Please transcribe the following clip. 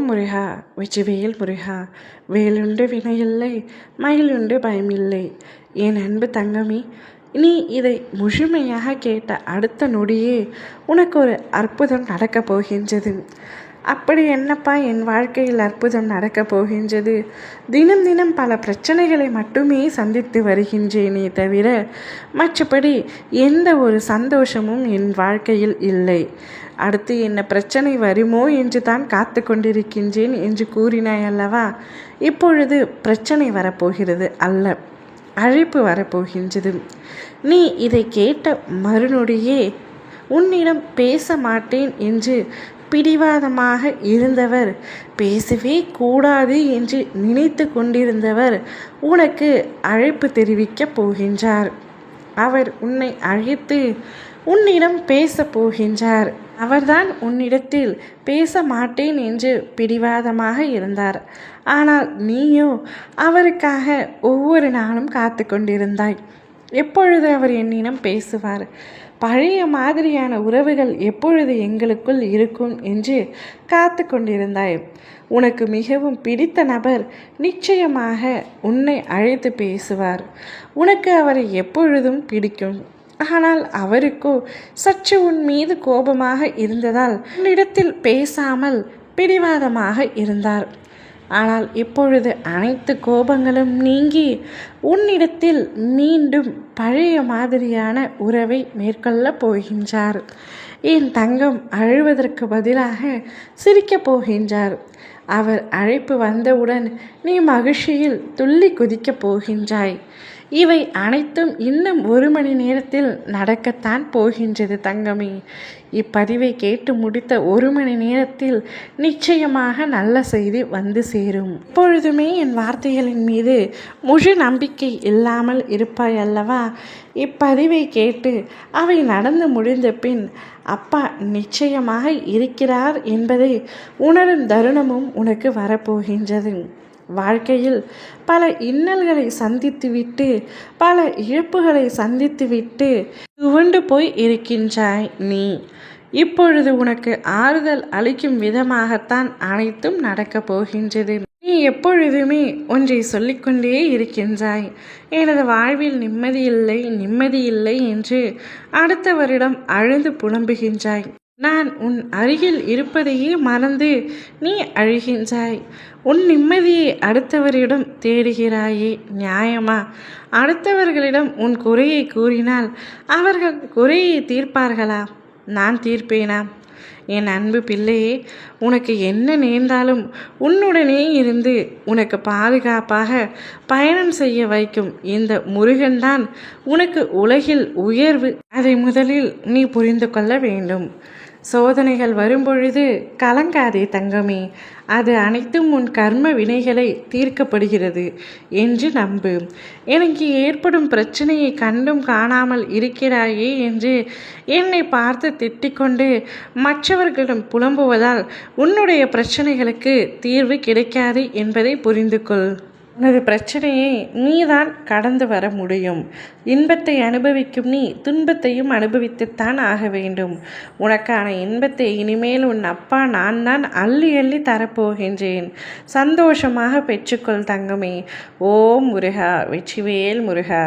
முருகா வெற்றிவேல் முருகா, வேலுண்டு வினையில்லை, மயிலுண்டு பயமில்லை. என் அன்பு தங்கமே, நீ இதை முழுமையாக கேட்ட அடுத்த நொடியே உனக்கு ஒரு அற்புதம் நடக்கப் போகின்றது. அப்படி என்னப்பா என் வாழ்க்கையில் அற்புதம் நடக்கப் போகின்றது? தினம் தினம் பல பிரச்சனைகளை மட்டுமே சந்தித்து வருகின்றேனே தவிர மற்றபடி எந்த ஒரு சந்தோஷமும் என் வாழ்க்கையில் இல்லை. அடுத்து என்ன பிரச்சனை வருமோ என்று தான் காத்து கொண்டிருக்கின்றேன் என்று கூறினாய் அல்லவா? இப்பொழுது பிரச்சனை வரப்போகிறது அல்ல, அழைப்பு வரப்போகின்றது. நீ இதை கேட்ட மறுநொடியே உன்னிடம் பேச மாட்டேன் என்று பிடிவாதமாக இருந்தவர், பேசவே கூடாது என்று நினைத்து கொண்டிருந்தவர் உனக்கு அழைப்பு தெரிவிக்கப் போகின்றார். அவர் உன்னை அழைத்து உன்னிடம் பேச போகின்றார். அவர்தான் உன்னிடத்தில் பேச மாட்டேன் என்று பிடிவாதமாக இருந்தார். ஆனால் நீயோ அவருக்காக ஒவ்வொரு நாளும் காத்து கொண்டிருந்தாய். எப்பொழுது அவர் என்னிடம் பேசுவார், பழைய மாதிரியான உறவுகள் எப்பொழுது எங்களுக்குள் இருக்கும் என்று காத்து கொண்டிருந்தாய். உனக்கு மிகவும் பிடித்த நபர் நிச்சயமாக உன்னை அழைத்து பேசுவார். உனக்கு அவரை எப்பொழுதும் பிடிக்கும். ஆனால் அவருக்கோ சற்று உன் மீது கோபமாக இருந்ததால் உன்னிடத்தில் பேசாமல் பிடிவாதமாக இருந்தார். ஆனால் இப்பொழுது அனைத்து கோபங்களும் நீங்கி உன்னிடத்தில் மீண்டும் பழைய மாதிரியான உறவை மேற்கொள்ளப் போகின்றார். என் தங்கம் அழுவதற்கு பதிலாக சிரிக்கப் போகின்றார். அவர் அழைப்பு வந்தவுடன் நீ மகிழ்ச்சியில் துள்ளி குதிக்கப் போகின்றாய். இவை அனைத்தும் இன்னும் 1 மணி நேரத்தில் நடக்கத்தான் போகின்றது தங்கமே. இப்பதிவை கேட்டு முடித்த 1 மணி நேரத்தில் நிச்சயமாக நல்ல செய்தி வந்து சேரும். இப்பொழுதுமே என் வார்த்தைகளின் மீது முழு நம்பிக்கை இல்லாமல் இருப்பாய் அல்லவா? இப்பதிவை கேட்டு அவை நடந்து முடிந்த பின் அப்பா நிச்சயமாக இருக்கிறார் என்பதை உணரும் தருணமும் உனக்கு வரப்போகின்றது. வாழ்க்கையில் பல இன்னல்களை சந்தித்துவிட்டு, பல இழப்புகளை சந்தித்துவிட்டு துவண்டு போய் இருக்கின்றாய் நீ. இப்பொழுது உனக்கு ஆறுதல் அளிக்கும் விதமாகத்தான் அனைத்தும் நடக்கப் போகின்றது. நீ எப்பொழுதுமே ஒன்றை சொல்லிக்கொண்டே இருக்கின்றாய், எனது வாழ்வில் நிம்மதியில்லை என்று அடுத்தவரிடம் அழுது புலம்புகின்றாய். நான் உன் அருகில் இருப்பதையே மறந்து நீ அழுகின்றாய். உன் நிம்மதியை அடுத்தவரிடம் தேடுகிறாயே, நியாயமா? அடுத்தவர்களிடம் உன் குறையை கூறினால் அவர்கள் குறையை தீர்ப்பார்களா? நான் தீர்ப்பேனா? என் அன்பு பிள்ளையே, உனக்கு என்ன நேர்ந்தாலும் உன்னுடனே இருந்து உனக்கு பாதுகாப்பாக பயணம் செய்ய வைக்கும் இந்த முருகன்தான் உனக்கு உலகில் உயர்வு. அதை முதலில் நீ புரிந்து கொள்ள வேண்டும். சோதனைகள் வரும்பொழுது கலங்காதே தங்கமே, அது அனைத்தும் உன் கர்ம வினைகளை தீர்க்கப்படுகிறது என்று நம்பு. எனக்கு ஏற்படும் பிரச்சனையை கண்டும் காணாமல் இருக்கிறாயே என்று என்னை பார்த்து திட்டிக்கொண்டு மற்றவர்களிடம் புலம்புவதால் உன்னுடைய பிரச்சனைகளுக்கு தீர்வு கிடைக்காது என்பதை புரிந்து கொள். உனது பிரச்சனையை நீதான் கடந்து வர முடியும். இன்பத்தை அனுபவிக்கும் நீ துன்பத்தையும் அனுபவித்துத்தான் ஆக வேண்டும். உனக்கான இன்பத்தை இனிமேல் உன் அப்பா நான் தான் அள்ளி அள்ளி தரப்போகின்றேன். சந்தோஷமாக பெற்றுக்கொள் தங்கமே. ஓம் முருகா வெற்றிவேல் முருகா.